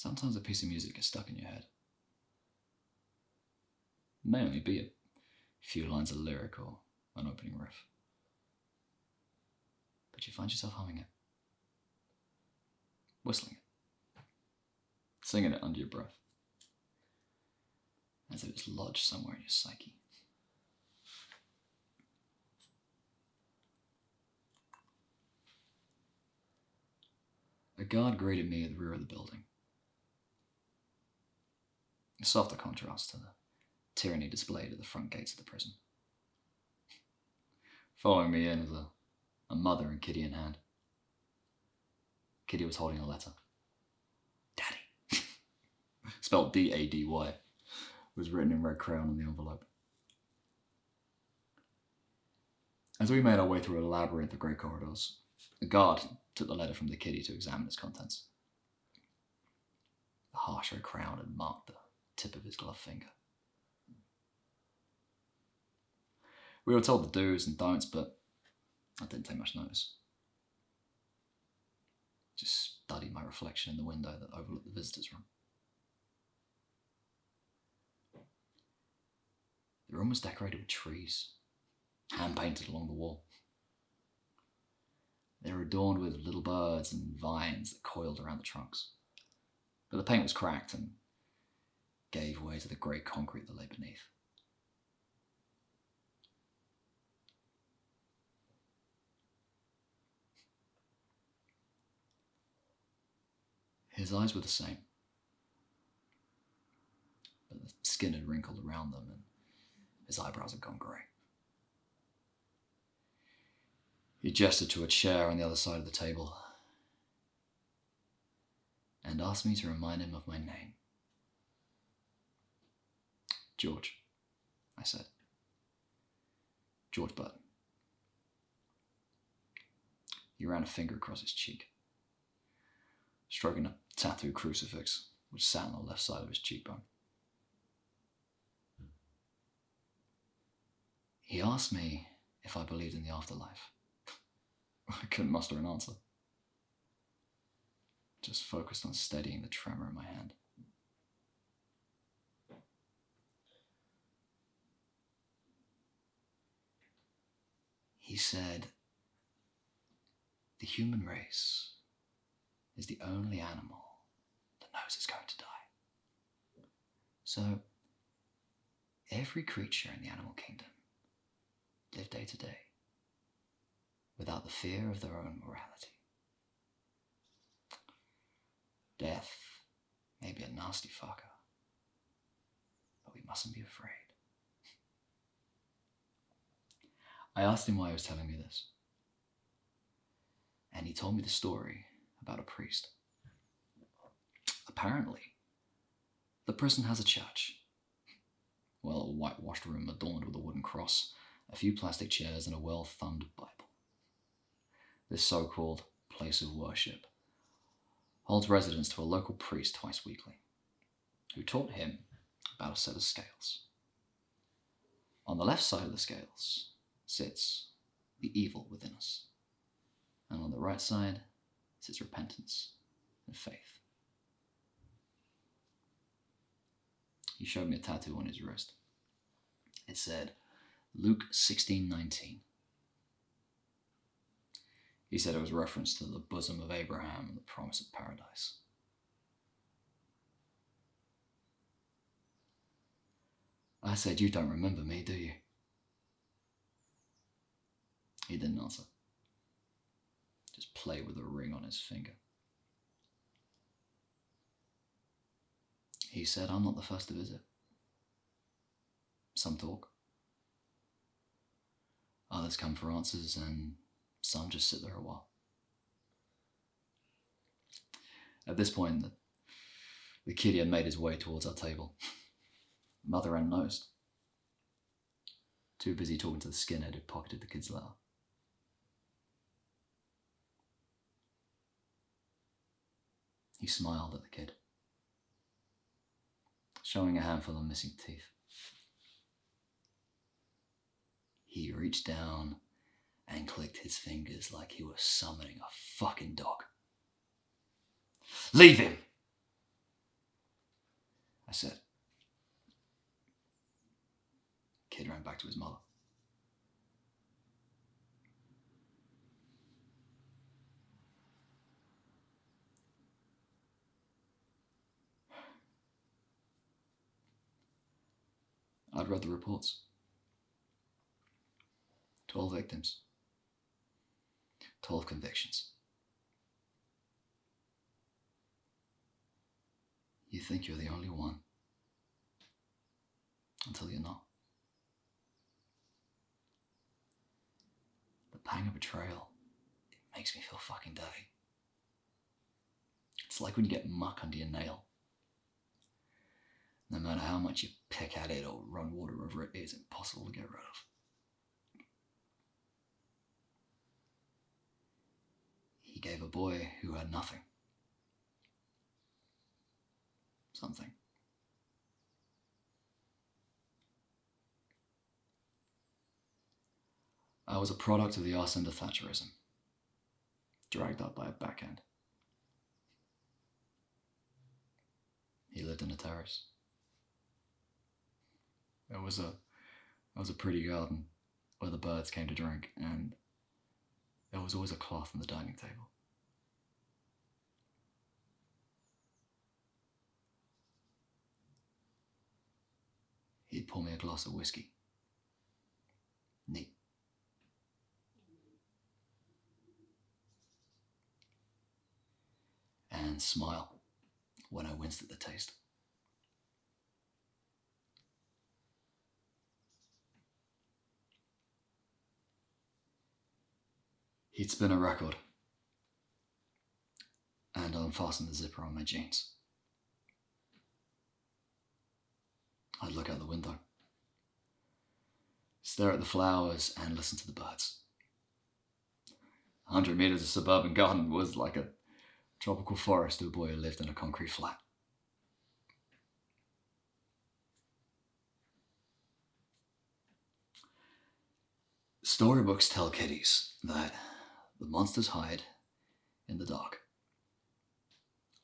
Sometimes a piece of music gets stuck in your head. It may only be a few lines of lyric or an opening riff, but you find yourself humming it, whistling it, singing it under your breath, as if it's lodged somewhere in your psyche. A guard greeted me at the rear of the building. A softer contrast to the tyranny displayed at the front gates of the prison. Following me in was a mother and Kitty in hand. Kitty was holding a letter. Daddy, spelled D-A-D-Y, was written in red crayon on the envelope. As we made our way through a labyrinth of grey corridors, a guard took the letter from the Kitty to examine its contents. The harsh red crayon had marked the tip of his gloved finger. We were told the do's and don'ts, but I didn't take much notice. Just studied my reflection in the window that overlooked the visitors' room. The room was decorated with trees, hand-painted along the wall. They were adorned with little birds and vines that coiled around the trunks. But the paint was cracked and gave way to the grey concrete that lay beneath. His eyes were the same, but the skin had wrinkled around them and his eyebrows had gone grey. He gestured to a chair on the other side of the table and asked me to remind him of my name. George, I said. George Burton. He ran a finger across his cheek, stroking a tattooed crucifix which sat on the left side of his cheekbone. He asked me if I believed in the afterlife. I couldn't muster an answer. Just focused on steadying the tremor in my hand. He said, the human race is the only animal that knows it's going to die. So, every creature in the animal kingdom live day to day without the fear of their own morality. Death may be a nasty fucker, but we mustn't be afraid. I asked him why he was telling me this, and he told me the story about a priest. Apparently, the prison has a church. Well, a whitewashed room adorned with a wooden cross, a few plastic chairs, and a well-thumbed Bible. This so-called place of worship holds residence to a local priest twice weekly, who taught him about a set of scales. On the left side of the scales sits the evil within us, and on the right side sits repentance and faith. He showed me a tattoo on his wrist. It said, Luke 16:19. He said it was a reference to the bosom of Abraham and the promise of paradise. I said, you don't remember me, do you? He didn't answer. Just played with a ring on his finger. He said, I'm not the first to visit. Some talk. Others come for answers, and some just sit there a while. At this point, the kid had made his way towards our table. Mother unnoticed. Too busy talking to the skinhead who pocketed the kid's letter. He smiled at the kid, showing a handful of missing teeth. He reached down and clicked his fingers like he was summoning a fucking dog. Leave him! I said. Kid ran back to his mother. I'd read the reports. 12 victims. 12 convictions. You think you're the only one. Until you're not. The pang of betrayal, it makes me feel fucking dirty. It's like when you get muck under your nail. No matter how much you pick at it or run water over it, it's impossible to get rid of. He gave a boy who had nothing. Something. I was a product of the arse end of Thatcherism, dragged up by a backhand. He lived in a terrace. There was a pretty garden where the birds came to drink, and there was always a cloth on the dining table. He'd pour me a glass of whiskey. Neat. And smile when I winced at the taste. He'd spin a record and unfasten the zipper on my jeans. I'd look out the window, stare at the flowers and listen to the birds. 100 meters of suburban garden was like a tropical forest to a boy who lived in a concrete flat. Storybooks tell kiddies that the monsters hide in the dark,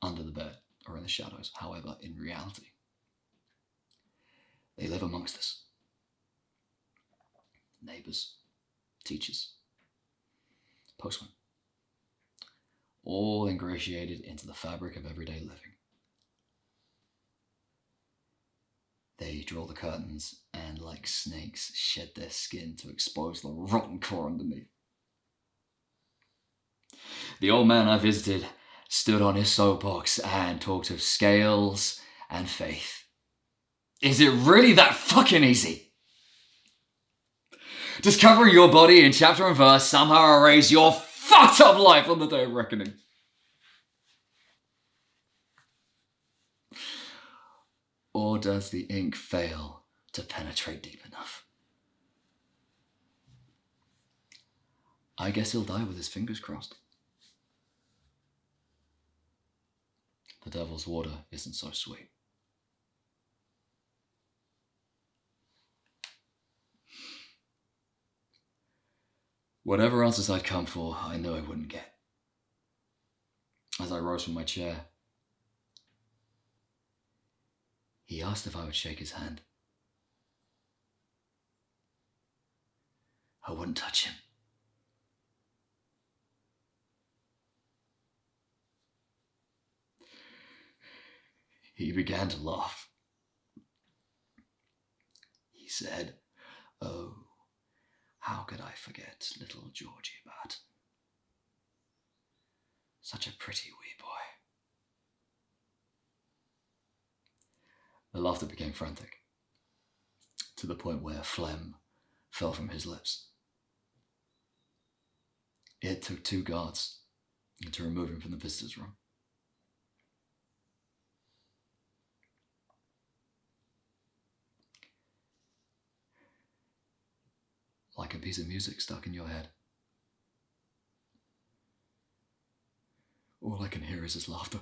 under the bed, or in the shadows. However, in reality, they live amongst us. Neighbors, teachers, postmen, all ingratiated into the fabric of everyday living. They draw the curtains and, like snakes, shed their skin to expose the rotten core underneath. The old man I visited stood on his soapbox and talked of scales and faith. Is it really that fucking easy? Discovering your body in chapter and verse somehow erase your fucked up life on the day of reckoning. Or does the ink fail to penetrate deep enough? I guess he'll die with his fingers crossed. The devil's water isn't so sweet. Whatever answers I'd come for, I knew I wouldn't get. As I rose from my chair, he asked if I would shake his hand. I wouldn't touch him. He began to laugh. He said, "Oh, how could I forget little Georgie Barton? Such a pretty wee boy." The laughter became frantic, to the point where phlegm fell from his lips. It took 2 guards to remove him from the visitor's room. Like a piece of music stuck in your head. All I can hear is his laughter.